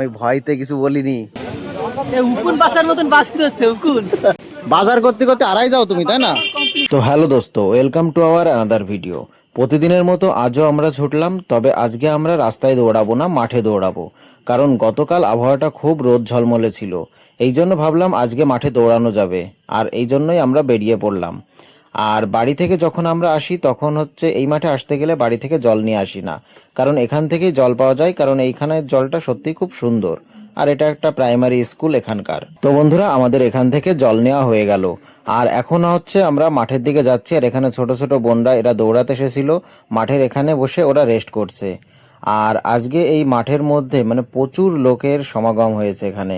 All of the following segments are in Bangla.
আমি ভয়তে কিছু বলিনি। উকুন বাসার মতন বাঁচতে হচ্ছে উকুন। বাজার করতে করতে আড়াই যাও তুমি, তাই না? তো হ্যালো দোস্ত, welcome to our another video. প্রতিদিনের মতো আজও আমরা ছুটলাম, তবে আজকে আমরা রাস্তায় দৌড়াবো না, মাঠে দৌড়াবো। কারণ গতকাল আবহাওয়াটা খুব রোদ ঝলমলে ছিল, এই জন্য ভাবলাম আজকে মাঠে দৌড়ানো যাবে, আর এই জন্যই আমরা বেরিয়ে পড়লাম। আর বাড়ি থেকে যখন আমরা আসি তখন হচ্ছে এই মাঠে আসতে গেলে বাড়ি থেকে জল নিয়ে আসি না, কারণ এখান থেকেই জল পাওয়া যায়, কারণ এইখানের জলটা সত্যি খুব সুন্দর। আর এটা একটা প্রাইমারি স্কুল এখানকার। তো বন্ধুরা, আমাদের এখান থেকে জল নেওয়া হয়ে গেল, আর এখন হচ্ছে আমরা মাঠের দিকে যাচ্ছি। আর এখানে ছোট ছোট বোনরা এরা দৌড়াতে এসেছিল, মাঠের এখানে বসে ওরা রেস্ট করছে। আর আজকে এই মাঠের মধ্যে মানে প্রচুর লোকের সমাগম হয়েছে এখানে,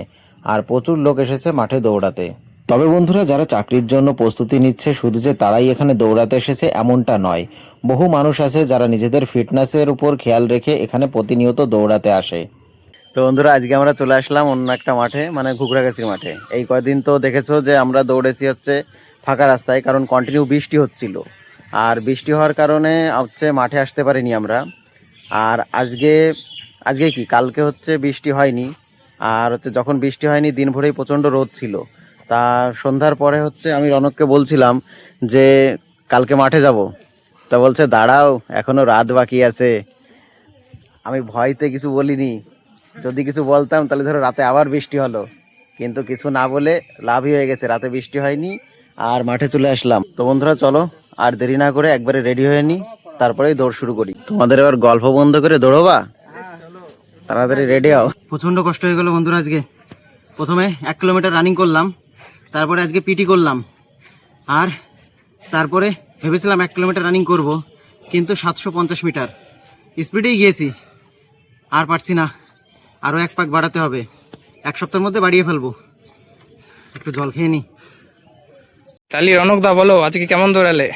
আর প্রচুর লোক এসেছে মাঠে দৌড়াতে। তবে বন্ধুরা, যারা চাকরির জন্য প্রস্তুতি নিচ্ছে শুধু যে তারাই এখানে দৌড়াতে এসেছে এমনটা নয়, বহু মানুষ আছে যারা নিজেদের ফিটনেসের উপর খেয়াল রেখে এখানে প্রতিনিয়ত দৌড়াতে আসে। তো বন্ধুরা, আজকে আমরা চলে আসলাম অন্য একটা মাঠে, মানে ঘুগরাগাছির মাঠে। এই কয়দিন তো দেখেছো যে আমরা দৌড়েছি হচ্ছে ফাঁকা রাস্তায়, কারণ কন্টিনিউ বৃষ্টি হচ্ছিল। আর বৃষ্টি হওয়ার কারণে হচ্ছে মাঠে আসতে পারিনি আমরা। আর আজকে আজকে কি কালকে হচ্ছে বৃষ্টি হয়নি, আর হচ্ছে যখন বৃষ্টি হয়নি দিন ভরেই প্রচণ্ড রোদ ছিল। তা সন্ধ্যার পরে হচ্ছে আমি রনককে বলছিলাম যে কালকে মাঠে যাব, তা বলছে দাঁড়াও এখনো রাত বাকি আছে। আমি ভয়তে কিছু বলিনি, যদি কিছু বলতাম তাহলে ধরো রাতে আবার বৃষ্টি হলো, কিন্তু কিছু না বলে লাভই হয়ে গেছে, রাতে বৃষ্টি হয়নি আর মাঠে চলে আসলাম। তো বন্ধুরা চলো আর দেরি না করে একবারে রেডি হয়ে নিই, তারপরেই দৌড় শুরু করি। তোমাদের এবার গল্প বন্ধ করে দৌড়বা, তাড়াতাড়ি রেডি হও। প্রচণ্ড কষ্ট হয়ে গেল বন্ধুরা, আজকে প্রথমে 1 কিলোমিটার রানিং করলাম, তারপরে আজকে পিটি করলাম, আর তারপরে ভেবেছিলাম 1 কিলোমিটার রানিং করব, কিন্তু 750 মিটার স্পিডেই গিয়েছি, আর পারছি না, আরও 1 পাক বাড়াতে হবে, 1 সপ্তাহের মধ্যে বাড়িয়ে ফেলবো। একটু জল খেয়ে নি। তাহলে রনক দা বলো আজকে কেমন দৌড়ালে?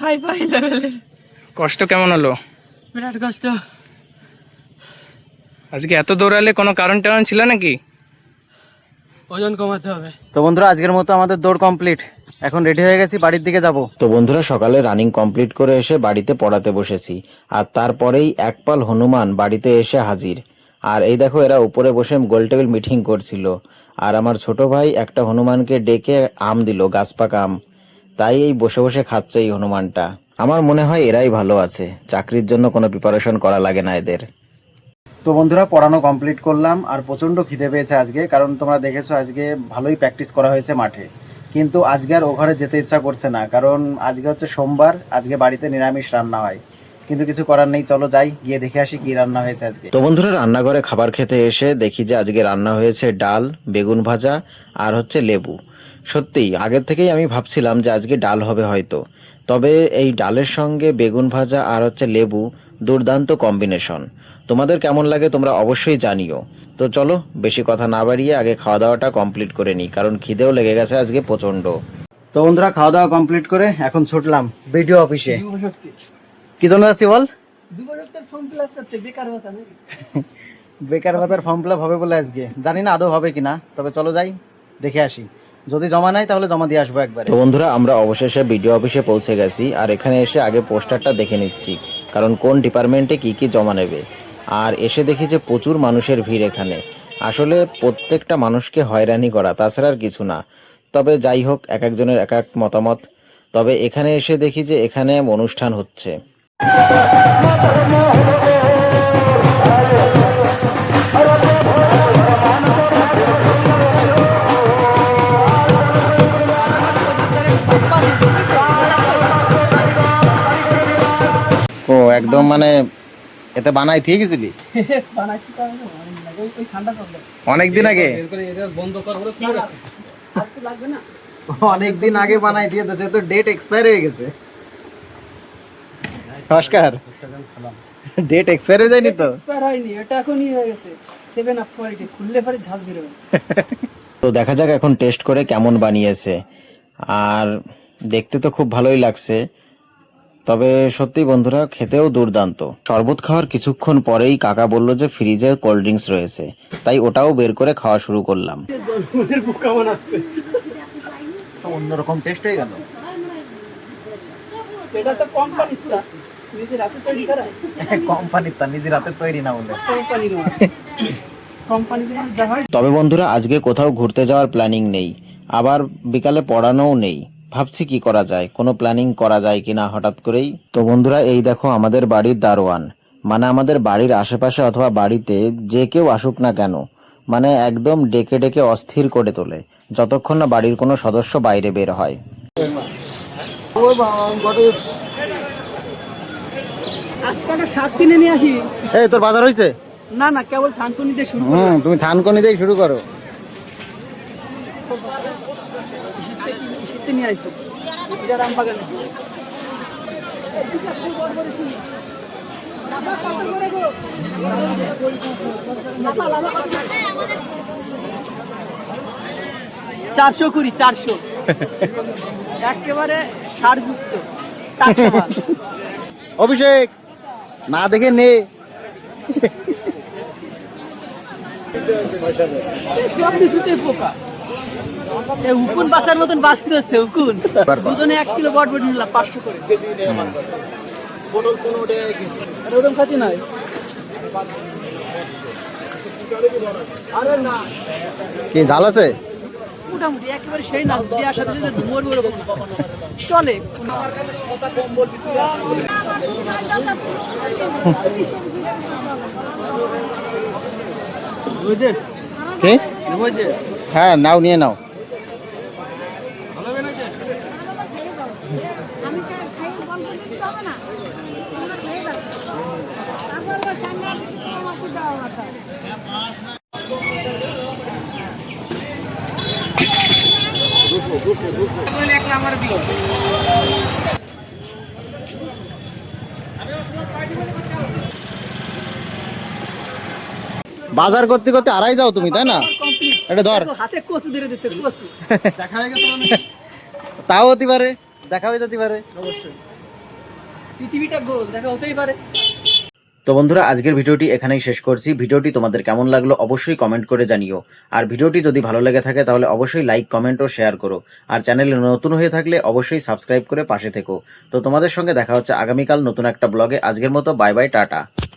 হাই ফাই লেভেলে। কষ্ট কেমন হলো? বিরাট কষ্ট। আজকে এত দৌড়ালে কোনো কারণ টারণ ছিল নাকি? ওজন কমাতে হবে। তো বন্ধুরা, আজকের মতো আমাদের দৌড় কমপ্লিট, এখন রেডি হয়ে গেছি, বাড়ির দিকে যাব। তো বন্ধুরা, সকালে রানিং কমপ্লিট করে এসে বাড়িতে পড়াতে বসেছি, আর তারপরেই একপাল হনুমান বাড়িতে এসে হাজির। আর এই দেখো, এরা উপরে বসে গোল টেবিল মিটিং করছিল, আর আমার ছোট ভাই একটা হনুমানকে ডেকে আম দিল, গাছপাকা আম, তাই এই বসে বসে খাচ্ছে এই হনুমানটা। আমার মনে হয় এরাই ভালো আছে, চাকরির জন্য কোনো প্রিপারেশন করা লাগে না এদের। তো বন্ধুরা, পড়ানো কমপ্লিট করলাম, আর প্রচণ্ড খিদে পেয়েছে আজকে, কারণ তোমরা দেখেছো আজকে ভালোই প্র্যাকটিস করা হয়েছে মাঠে। কিন্তু আজকে আর ও ঘরে যেতে ইচ্ছা করছে না, কারণ আজকে হচ্ছে সোমবার, আজকে বাড়িতে নিরামিষ রান্না হয়। কিন্তু কিছু করার নেই, চলো যাই গিয়ে দেখে আসি কি রান্না হয়েছে আজকে। তো বন্ধুরা, রান্নাঘরে খাবার খেতে এসে দেখি যে আজকে রান্না হয়েছে ডাল, বেগুন ভাজা আর হচ্ছে লেবু। সত্যিই আগের থেকেই আমি ভাবছিলাম যে আজকে ডাল হবে হয়তো, তবে এই ডালের সঙ্গে বেগুন ভাজা আর হচ্ছে লেবু দুর্দান্ত কম্বিনেশন। তোমাদের কেমন লাগে তোমরা অবশ্যই জানিও। তো চলো বেশি কথা না বাড়িয়ে আগে খাওয়া দাওয়াটা কমপ্লিট করে নিই, কারণ খিদেও লেগে গেছে আজকে প্রচণ্ড। তো বন্ধুরা, খাওয়া দাওয়া কমপ্লিট করে এখন ছুটলাম বিডিও অফিসে। কি জন্য যাচ্ছি বল? বেকার ভাতার ফর্ম ফিল আপ হবে বলে আজকে, জানি না আদৌ হবে কিনা, তবে চলো যাই দেখে আসি, যদি জমা নাই তাহলে জমা দিয়ে আসবো একবার। তো বন্ধুরা, আমরা অবশেষে বিডিও অফিসে পৌঁছে গেছি, আর এখানে এসে আগে পোস্টারটা দেখে নিচ্ছি, কারণ কোন ডিপার্টমেন্টে কি কি জমা নেবে। আর এসে দেখি যে প্রচুর মানুষের ভিড় এখানে, আসলে প্রত্যেকটা মানুষকে হয়রানি করা, তাছাড়া আর কিছু না। তবে যাই হোক, এক একজনের এক এক মতামত। তবে এখানে এসে দেখি যে এখানে অনুষ্ঠান হচ্ছে। ও একদম মানে এতে বানাই ঠিক গেছিলি? বানাইছি তো আমি ওই ঠান্ডা চলবে অনেকদিন আগে, এটা বন্ধ কর বলে খুলে রাখতেছি, আর তো লাগবে না। অনেকদিন আগে বানাই দিয়ে দিয়েছে, তো ডেট এক্সপায়ার হয়ে গেছে। নমস্কার, ডেট এক্সপায়ার হয়ে যায়নি তো? এক্সপায়ার হয়নি, এটা এখনই হয়ে গেছে 7 আপ কোয়ালিটি, খুললে পরে ঝাঁজ বেরোবে। তো দেখা যাক এখন টেস্ট করে কেমন বানিয়েছে। আর দেখতে তো খুব ভালোই লাগছে, তবে সত্যি বন্ধুরা খেতেও দুর্দান্ত। শরবত খাওয়ার কিছুক্ষণ পরেই কাকা বলল যে ফ্রিজে কোল্ড ড্রিঙ্কস রয়েছে, তাই ওটাও বের করে খাওয়া শুরু করলাম। জলমনের বোকা বানাচ্ছে, অন্যরকম টেস্ট হয়ে গেল। এটা তো কোম্পানি তো নিজের হাতে তৈরি করা কোম্পানির তা নিজের হাতে তৈরি না বলে। কোম্পানি কোম্পানি যা হয়। তবে বন্ধুরা আজকে কোথাও ঘুরতে যাওয়ার প্ল্যানিং নেই, আবার বিকালে পড়ানোও নেই। ভাবছি কি করা যায়, কোনো প্ল্যানিং করা যায় কিনা হঠাৎ করেই। তো বন্ধুরা এই দেখো আমাদের বাড়ির দারোয়ান, মানে আমাদের বাড়ির আশেপাশে অথবা বাড়িতে যে কেউ আসুক না কেন, মানে একদম ডেকে ডেকে অস্থির করে তোলে যতক্ষণ না বাড়ির কোনো সদস্য বাইরে বের হয়। আজকে একটা শাক কিনে নিয়ে আসি। এই তোর বাজার হয়েছে? না না, কেবল থানকুনি দিয়ে শুরু তুমি থানকনি দিয়ে শুরু করো। শীতে নিয়ে আসি এটা রাম বাগানে। চারশো কুড়ি, 400 একেবারে সারযুক্ত টাটকা মাল। অভিষেক না দেখে নে। সব কিছুতে পোকা। এই উকুন বাসার মতন বাঁচতে হচ্ছে। উকুন দুজনে 1 কিলো বটবটি নিলাম 500 করে। ওরকম খাতি নয়। কি জাল আছে? মোটামুটি একেবারে সেই না দেওয়ার সাথে সাথে মরবে ওরকম না। চলে। বুঝে কে? বুঝে হ্যাঁ নাও, নিয়ে নাও। আমি খাই বন্ধ করতে হবে না, তোমরা খেয়ে দাও। তারপর সামনে আর কিছু কম অসুবিধা হবে না। বাজার করতে করতে আড়াই যাও তুমি, তাই না? এটা ধর। হাতে কচু ধরে দিচ্ছে। কচু দেখা হয়ে গেছে। তাও হতে পারে, দেখা হয়ে যেতে পারে। অবশ্যই পৃথিবীটা গোল, দেখা হতেই পারে। তো বন্ধুরা আজকের ভিডিওটি এখানেই শেষ করছি। ভিডিওটি তোমাদের কেমন লাগলো অবশ্যই কমেন্ট করে জানিও। আর ভিডিওটি যদি ভালো লেগে থাকে তাহলে অবশ্যই লাইক, কমেন্ট ও শেয়ার করো। আর চ্যানেলে নতুন হয়ে থাকলে অবশ্যই সাবস্ক্রাইব করে পাশে থেকো। তো তোমাদের সঙ্গে দেখা হচ্ছে আগামীকাল নতুন একটা ব্লগে। আজকের মতো বাই বাই, টাটা।